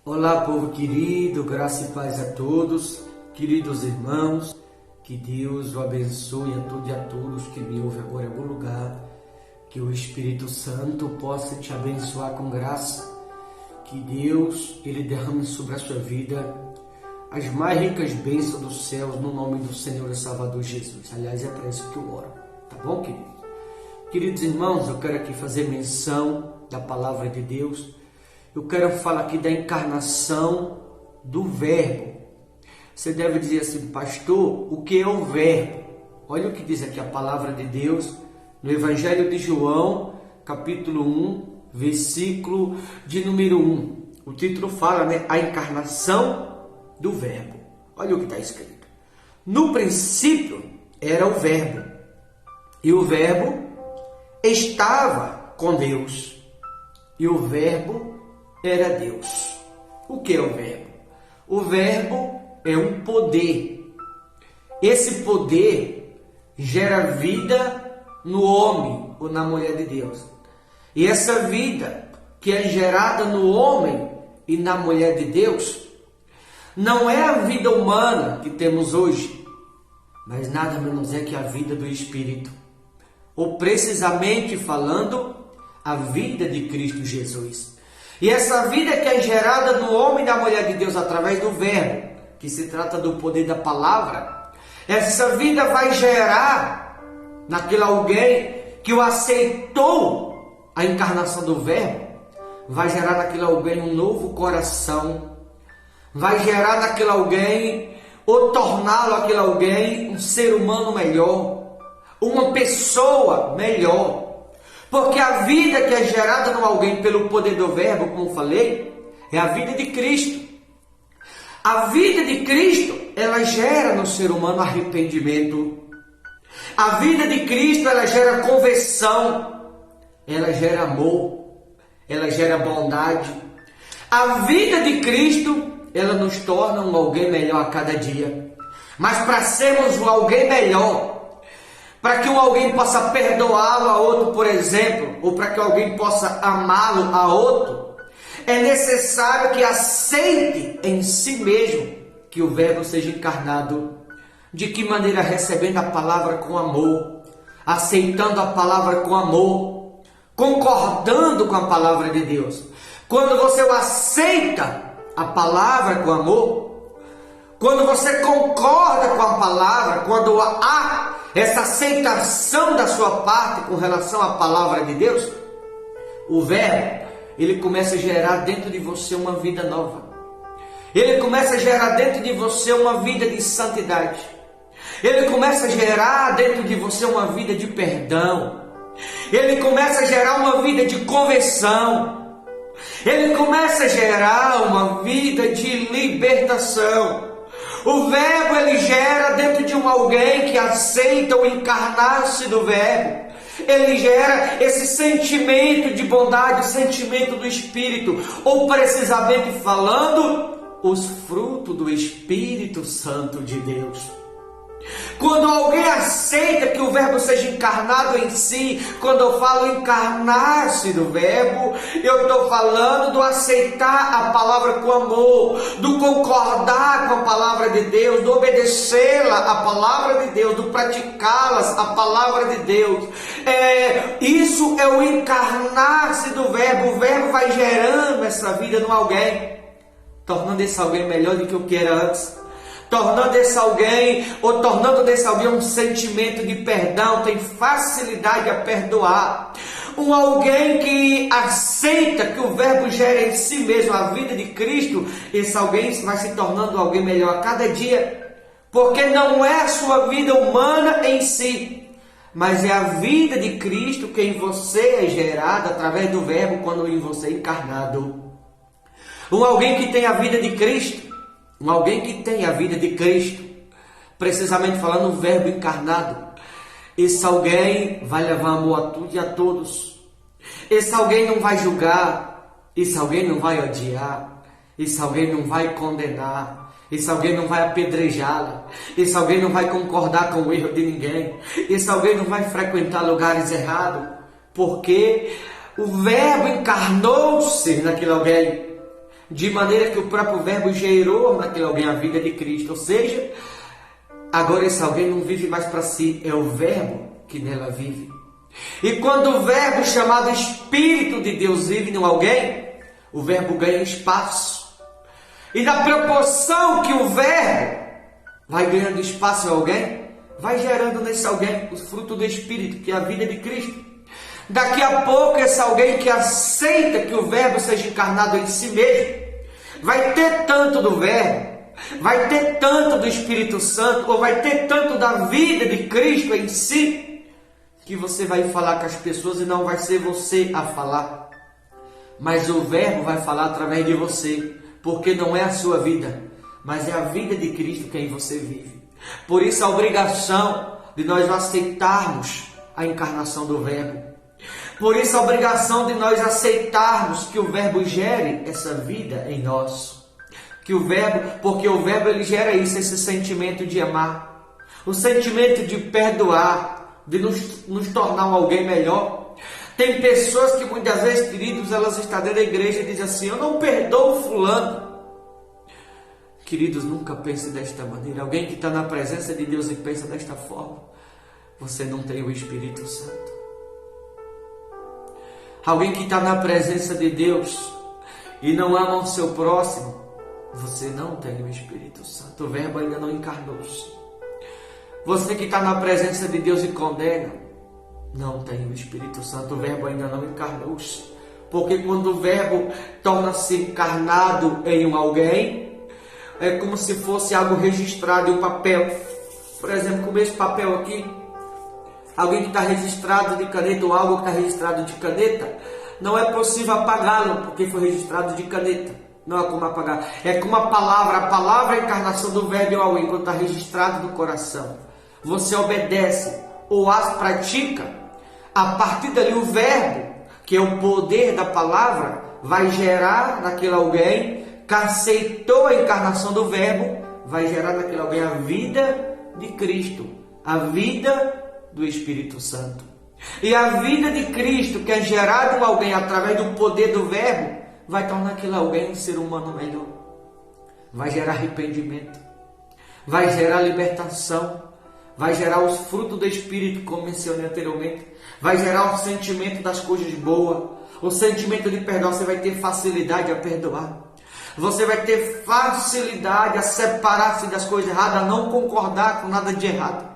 Olá, povo querido, graça e paz a todos, queridos irmãos, que Deus o abençoe a todos e a todos que me ouvem agora em algum lugar, que o Espírito Santo possa te abençoar com graça, que Deus, Ele derrame sobre a sua vida as mais ricas bênçãos dos céus, no nome do Senhor e Salvador Jesus. Aliás, é para isso que eu oro, tá bom, querido? Queridos irmãos, eu quero aqui fazer menção da palavra de Deus. Eu quero falar aqui da encarnação do Verbo. Você deve dizer assim, pastor, o que é o Verbo? Olha o que diz aqui a palavra de Deus no Evangelho de João, capítulo 1, versículo de número 1. O título fala, a encarnação do Verbo. Olha o que está escrito. No princípio era o Verbo, e o Verbo estava com Deus, e o Verbo era Deus. O que é o Verbo? O Verbo é um poder. Esse poder gera vida no homem ou na mulher de Deus. E essa vida que é gerada no homem e na mulher de Deus não é a vida humana que temos hoje, mas nada menos é que a vida do Espírito. Ou precisamente falando, a vida de Cristo Jesus. E essa vida que é gerada no homem e na mulher de Deus através do Verbo, que se trata do poder da palavra, essa vida vai gerar naquele alguém que o aceitou a encarnação do Verbo, vai gerar naquele alguém um novo coração, vai gerar naquele alguém, ou torná-lo aquele alguém um ser humano melhor, uma pessoa melhor. Porque a vida que é gerada no alguém pelo poder do Verbo, como falei, é a vida de Cristo. A vida de Cristo, ela gera no ser humano arrependimento. A vida de Cristo, ela gera conversão. Ela gera amor. Ela gera bondade. A vida de Cristo, ela nos torna um alguém melhor a cada dia. Mas para sermos um alguém melhor, para que um alguém possa perdoá-lo a outro, por exemplo, ou para que alguém possa amá-lo a outro, é necessário que aceite em si mesmo que o Verbo seja encarnado. De que maneira? Recebendo a palavra com amor, aceitando a palavra com amor, concordando com a palavra de Deus. Quando você aceita a palavra com amor, quando você concorda com a palavra, quando há essa aceitação da sua parte com relação à palavra de Deus, o Verbo, ele começa a gerar dentro de você uma vida nova. Ele começa a gerar dentro de você uma vida de santidade. Ele começa a gerar dentro de você uma vida de perdão. Ele começa a gerar uma vida de conversão. Ele começa a gerar uma vida de libertação. O Verbo, ele gera dentro de um alguém que aceita o encarnar-se do Verbo. Ele gera esse sentimento de bondade, o sentimento do Espírito, ou precisamente falando, os frutos do Espírito Santo de Deus. Quando alguém aceita que o Verbo seja encarnado em si, quando eu falo encarnar-se do Verbo, eu estou falando do aceitar a palavra com amor, do concordar com a palavra de Deus, do obedecê-la, a palavra de Deus, do praticá-las, a palavra de Deus. Isso é o encarnar-se do Verbo. O Verbo vai gerando essa vida no alguém, tornando esse alguém melhor do que o que era antes. Tornando desse alguém um sentimento de perdão, tem facilidade a perdoar. Um alguém que aceita que o Verbo gera em si mesmo a vida de Cristo, esse alguém vai se tornando alguém melhor a cada dia. Porque não é a sua vida humana em si, mas é a vida de Cristo que em você é gerada através do Verbo quando em você é encarnado. Um alguém que tem a vida de Cristo, um alguém que tem a vida de Cristo, precisamente falando o Verbo encarnado, esse alguém vai levar amor a tudo e a todos. Esse alguém não vai julgar, esse alguém não vai odiar, esse alguém não vai condenar, esse alguém não vai apedrejá-la, esse alguém não vai concordar com o erro de ninguém, esse alguém não vai frequentar lugares errados, porque o Verbo encarnou-se naquele alguém. de maneira que o próprio Verbo gerou naquele alguém a vida de Cristo. Ou seja, agora esse alguém não vive mais para si, é o Verbo que nela vive. E quando o Verbo chamado Espírito de Deus vive em alguém, o Verbo ganha espaço. E na proporção que o Verbo vai ganhando espaço em alguém, vai gerando nesse alguém o fruto do Espírito, que é a vida de Cristo. Daqui a pouco, esse alguém que aceita que o Verbo seja encarnado em si mesmo, vai ter tanto do Verbo, vai ter tanto do Espírito Santo, ou vai ter tanto da vida de Cristo em si, que você vai falar com as pessoas e não vai ser você a falar, mas o Verbo vai falar através de você, porque não é a sua vida, mas é a vida de Cristo que em você vive. Por isso a obrigação de nós aceitarmos a encarnação do Verbo. Por isso a obrigação de nós aceitarmos que o Verbo gere essa vida em nós. Que o Verbo, porque o Verbo ele gera isso, esse sentimento de amar, o sentimento de perdoar, de nos tornar alguém melhor. Tem pessoas que muitas vezes, queridos, elas estão dentro da igreja e dizem assim: eu não perdoo fulano. Queridos, nunca pense desta maneira. Alguém que está na presença de Deus e pensa desta forma, você não tem o Espírito Santo. Alguém que está na presença de Deus e não ama o seu próximo, você não tem o Espírito Santo. O Verbo ainda não encarnou-se. Você que está na presença de Deus e condena, não tem o Espírito Santo. O Verbo ainda não encarnou-se. Porque quando o Verbo torna-se encarnado em um alguém, é como se fosse algo registrado em um papel. Por exemplo, como esse papel aqui, alguém que está registrado de caneta ou algo que está registrado de caneta, não é possível apagá-lo porque foi registrado de caneta. Não é como apagar. É como a palavra é a encarnação do Verbo em alguém quando está registrado no coração. Você obedece ou as pratica, a partir dali o Verbo, que é o poder da palavra, vai gerar naquele alguém que aceitou a encarnação do Verbo, vai gerar naquele alguém a vida de Cristo, a vida do Espírito Santo. E a vida de Cristo, que é gerada em alguém através do poder do Verbo, vai tornar aquele alguém um ser humano melhor. Vai gerar arrependimento, vai gerar libertação, vai gerar os frutos do Espírito, como mencionei anteriormente, vai gerar o sentimento das coisas boas, o sentimento de perdão. Você vai ter facilidade a perdoar. Você vai ter facilidade a separar-se das coisas erradas, a não concordar com nada de errado.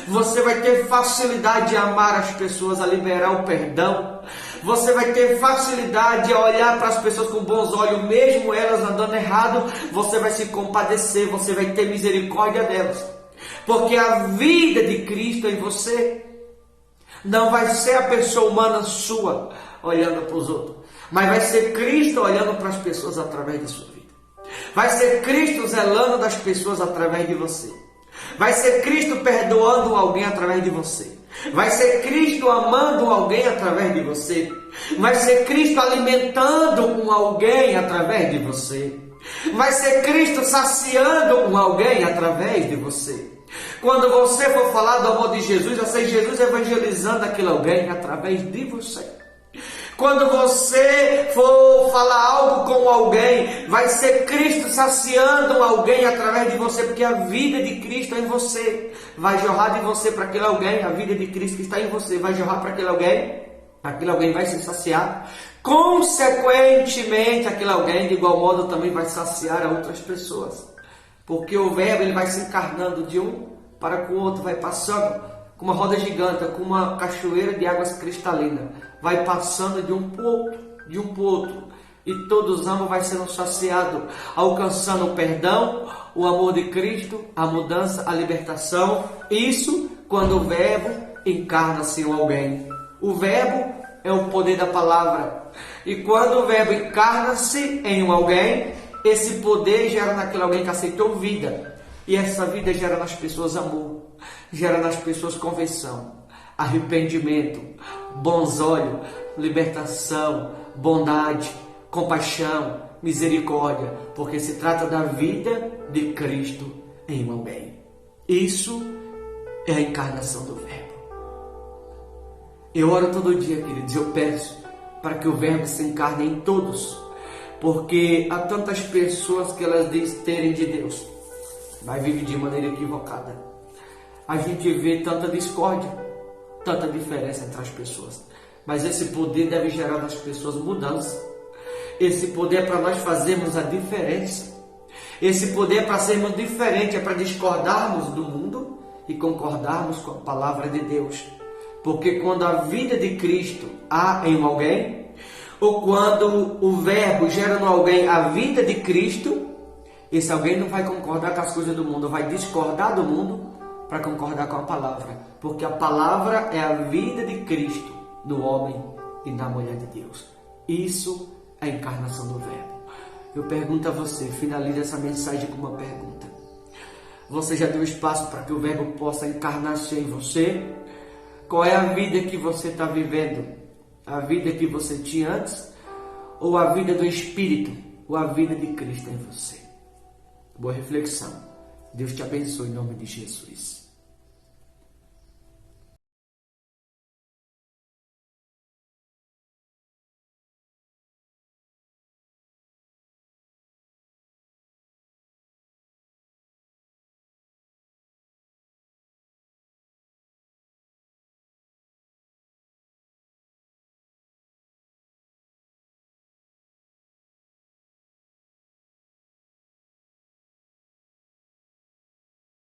Você vai ter facilidade de amar as pessoas, a liberar o perdão. Você vai ter facilidade a olhar para as pessoas com bons olhos, mesmo elas andando errado. Você vai se compadecer, você vai ter misericórdia delas. Porque a vida de Cristo em você não vai ser a pessoa humana sua olhando para os outros, mas vai ser Cristo olhando para as pessoas através da sua vida. Vai ser Cristo zelando das pessoas através de você. Vai ser Cristo perdoando alguém através de você. Vai ser Cristo amando alguém através de você. Vai ser Cristo alimentando alguém através de você. Vai ser Cristo saciando alguém através de você. Quando você for falar do amor de Jesus, vai ser Jesus evangelizando aquele alguém através de você. Quando você for falar algo com alguém, vai ser Cristo saciando alguém através de você, porque a vida de Cristo é em você. Vai jorrar de você para aquele alguém, a vida de Cristo que está em você vai jorrar para aquele alguém vai se saciar. Consequentemente, aquele alguém, de igual modo, também vai saciar a outras pessoas. Porque o Verbo ele vai se encarnando de um para com o outro, vai passando com uma roda gigante, com uma cachoeira de águas cristalinas. Vai passando de um para o outro, e todos ambos vai sendo saciados, alcançando o perdão, o amor de Cristo, a mudança, a libertação. Isso quando o Verbo encarna-se em alguém. O Verbo é o poder da palavra, e quando o Verbo encarna-se em alguém, esse poder gera naquele alguém que aceitou vida, e essa vida gera nas pessoas amor, gera nas pessoas conversão, arrependimento, bons olhos, libertação, bondade, compaixão, misericórdia, porque se trata da vida de Cristo em alguém. Isso é a encarnação do Verbo. Eu oro todo dia, queridos, eu peço para que o Verbo se encarne em todos, Porque há tantas pessoas que elas dizem terem de Deus, mas vivem de maneira equivocada. A gente vê tanta discórdia, tanta diferença entre as pessoas. Mas esse poder deve gerar nas pessoas mudança. Esse poder é para nós fazermos a diferença. Esse poder é para sermos diferentes, é para discordarmos do mundo e concordarmos com a palavra de Deus. Porque quando a vida de Cristo há em alguém, ou quando o verbo gera no alguém a vida de Cristo, esse alguém não vai concordar com as coisas do mundo, vai discordar do mundo para concordar com a palavra. Porque a palavra é a vida de Cristo no homem e na mulher de Deus. Isso é a encarnação do verbo. Eu pergunto a você, finalize essa mensagem com uma pergunta. Você já deu espaço para que o verbo possa encarnar-se em você? Qual é a vida que você está vivendo? A vida que você tinha antes? Ou a vida do Espírito? Ou a vida de Cristo em você? Boa reflexão. Deus te abençoe em nome de Jesus.